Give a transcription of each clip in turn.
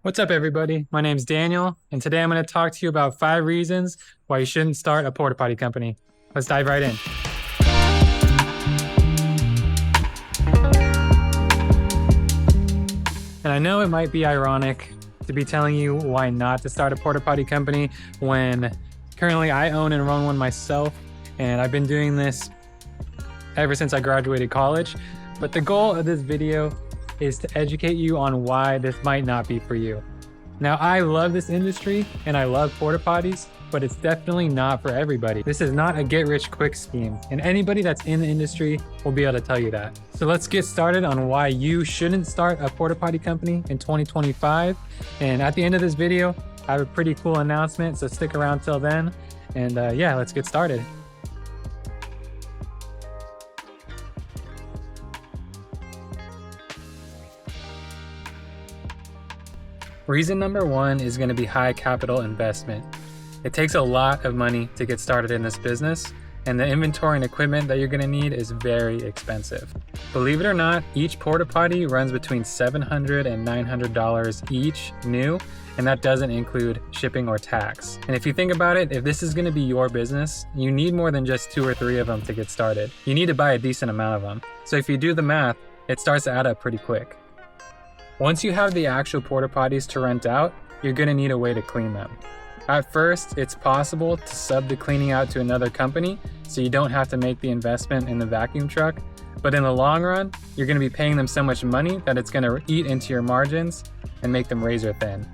What's up, everybody? My name's Daniel, and today I'm going to talk to you about 5 reasons why you shouldn't start a porta potty company. Let's dive right in. And I know it might be ironic to be telling you why not to start a porta potty company when currently I own and run one myself, and I've been doing this ever since I graduated college. But the goal of this video is to educate you on why this might not be for you. Now, I love this industry and I love porta potties, but it's definitely not for everybody. This is not a get-rich-quick scheme, and anybody that's in the industry will be able to tell you that. So let's get started on why you shouldn't start a porta potty company in 2025. And at the end of this video, I have a pretty cool announcement, so stick around till then. And yeah, let's get started. Reason number 1 is going to be high capital investment. It takes a lot of money to get started in this business, and the inventory and equipment that you're going to need is very expensive. Believe it or not, each porta potty runs between $700 and $900 each new, and that doesn't include shipping or tax. And if you think about it, if this is going to be your business, you need more than just 2 or 3 of them to get started. You need to buy a decent amount of them. So if you do the math, it starts to add up pretty quick. Once you have the actual porta potties to rent out, you're going to need a way to clean them. At first, it's possible to sub the cleaning out to another company so you don't have to make the investment in the vacuum truck, but in the long run, you're going to be paying them so much money that it's going to eat into your margins and make them razor thin.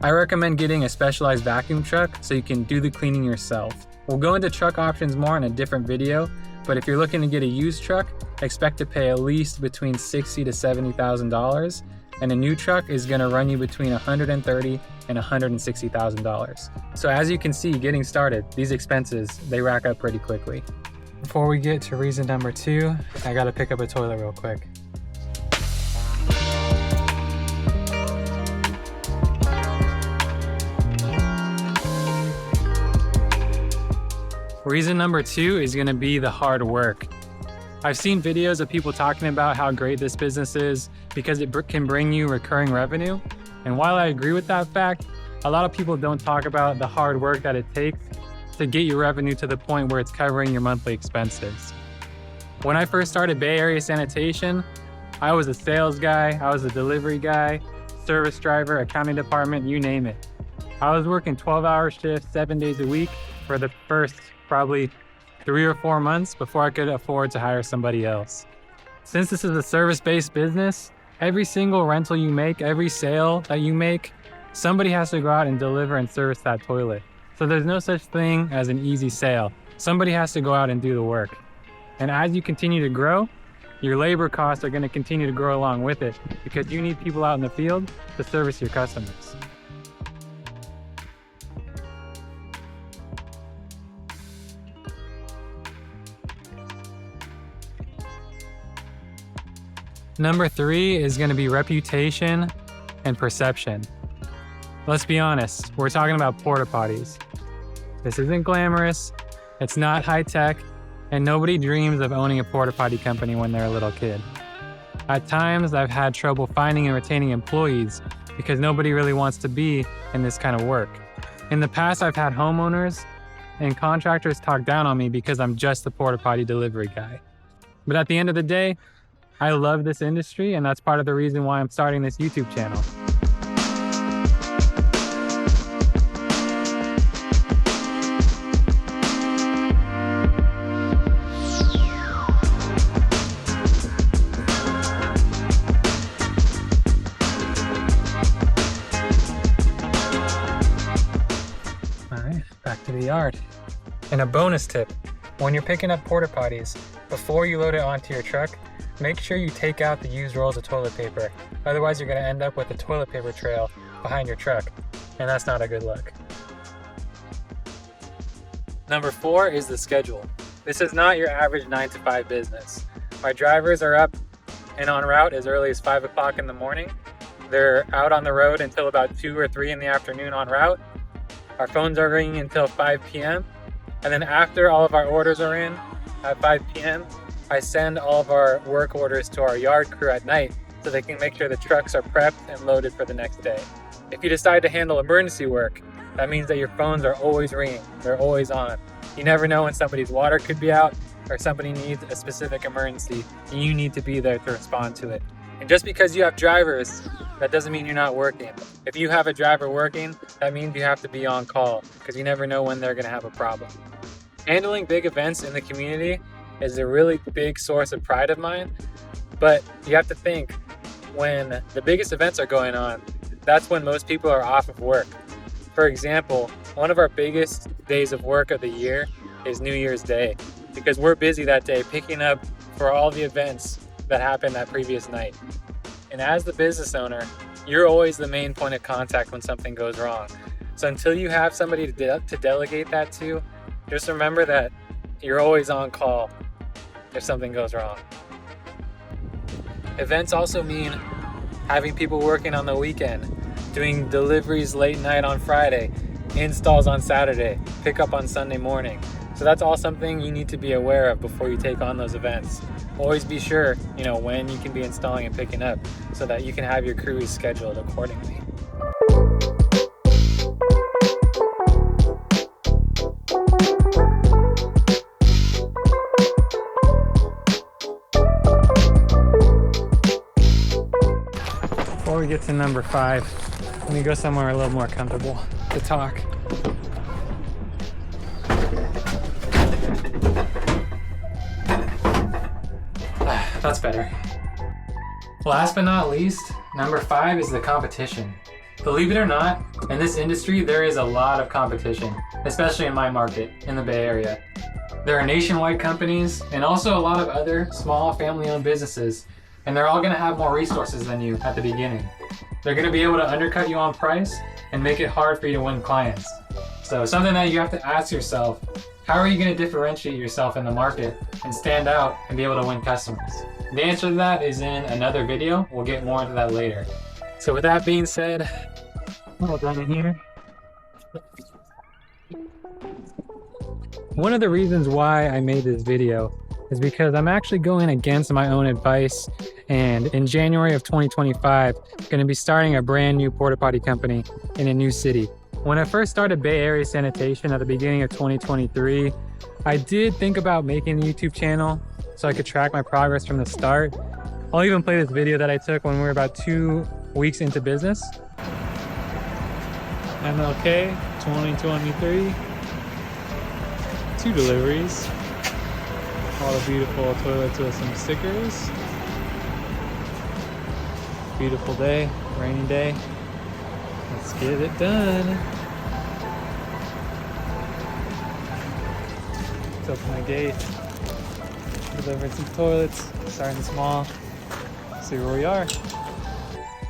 I recommend getting a specialized vacuum truck so you can do the cleaning yourself. We'll go into truck options more in a different video, but if you're looking to get a used truck, expect to pay at least between $60,000 to $70,000. And a new truck is going to run you between $130,000 and $160,000. So as you can see, getting started, these expenses, they rack up pretty quickly. Before we get to reason number 2, I got to pick up a toilet real quick. Reason number 2 is going to be the hard work. I've seen videos of people talking about how great this business is because it can bring you recurring revenue. And while I agree with that fact, a lot of people don't talk about the hard work that it takes to get your revenue to the point where it's covering your monthly expenses. When I first started Bay Area Sanitation, I was a sales guy, I was a delivery guy, service driver, accounting department, you name it. I was working 12-hour shifts, 7 days a week for the first probably 3 or 4 months before I could afford to hire somebody else. Since this is a service-based business, every single rental you make, every sale that you make, somebody has to go out and deliver and service that toilet. So there's no such thing as an easy sale. Somebody has to go out and do the work. And as you continue to grow, your labor costs are going to continue to grow along with it because you need people out in the field to service your customers. Number 3 is going to be reputation and perception. Let's be honest, we're talking about porta potties. This isn't glamorous, it's not high tech, and nobody dreams of owning a porta potty company when they're a little kid. At times, I've had trouble finding and retaining employees because nobody really wants to be in this kind of work. In the past, I've had homeowners and contractors talk down on me because I'm just the porta potty delivery guy. But at the end of the day, I love this industry, and that's part of the reason why I'm starting this YouTube channel. All right, back to the yard. And a bonus tip, when you're picking up porta potties, before you load it onto your truck, make sure you take out the used rolls of toilet paper. Otherwise, you're going to end up with a toilet paper trail behind your truck, and that's not a good look. Number 4 is the schedule. This is not your average 9 to 5 business. My drivers are up and en route as early as 5 o'clock in the morning. They're out on the road until about 2 or 3 in the afternoon en route. Our phones are ringing until 5 p.m. And then after all of our orders are in at 5 p.m., I send all of our work orders to our yard crew at night so they can make sure the trucks are prepped and loaded for the next day. If you decide to handle emergency work, that means that your phones are always ringing, they're always on. You never know when somebody's water could be out or somebody needs a specific emergency and you need to be there to respond to it. And just because you have drivers, that doesn't mean you're not working. If you have a driver working, that means you have to be on call because you never know when they're gonna have a problem. Handling big events in the community is a really big source of pride of mine, but you have to think when the biggest events are going on, that's when most people are off of work. For example, one of our biggest days of work of the year is New Year's Day because we're busy that day picking up for all the events that happened that previous night. And as the business owner, you're always the main point of contact when something goes wrong. So until you have somebody to delegate that to, just remember that you're always on call if something goes wrong. Events also mean having people working on the weekend, doing deliveries late night on Friday, installs on Saturday, pickup on Sunday morning. So that's all something you need to be aware of before you take on those events. Always be sure, when you can be installing and picking up so that you can have your crews scheduled accordingly. Before we get to number 5, let me go somewhere a little more comfortable to talk. That's better. Last but not least, number 5 is the competition. Believe it or not, in this industry, there is a lot of competition, especially in my market, in the Bay Area. There are nationwide companies and also a lot of other small family-owned businesses, and they're all gonna have more resources than you at the beginning. They're gonna be able to undercut you on price and make it hard for you to win clients. So something that you have to ask yourself, how are you gonna differentiate yourself in the market and stand out and be able to win customers? The answer to that is in another video. We'll get more into that later. So with that being said, we'll go in here. One of the reasons why I made this video is because I'm actually going against my own advice, and in January of 2025, I'm going to be starting a brand new porta potty company in a new city. When I first started Bay Area Sanitation at the beginning of 2023, I did think about making a YouTube channel so I could track my progress from the start. I'll even play this video that I took when we were about 2 weeks into business. MLK 2023, 2 deliveries. All the beautiful toilets with some stickers. Beautiful day, rainy day. Let's get it done. Let's open the gate. Delivered some toilets, starting small. See where we are.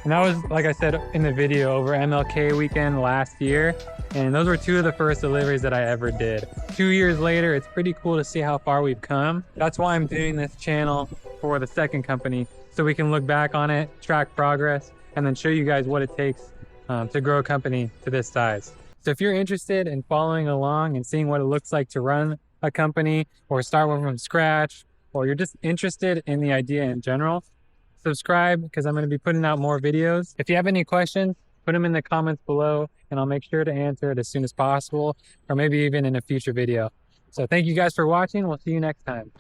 And that was, like I said in the video, over MLK weekend last year. And those were 2 of the first deliveries that I ever did. 2 years later, it's pretty cool to see how far we've come. That's why I'm doing this channel for the second company, so we can look back on it, track progress, and then show you guys what it takes to grow a company to this size. So if you're interested in following along and seeing what it looks like to run a company or start one from scratch, or you're just interested in the idea in general, subscribe because I'm going to be putting out more videos. If you have any questions, put them in the comments below and I'll make sure to answer it as soon as possible, or maybe even in a future video. So thank you guys for watching. We'll see you next time.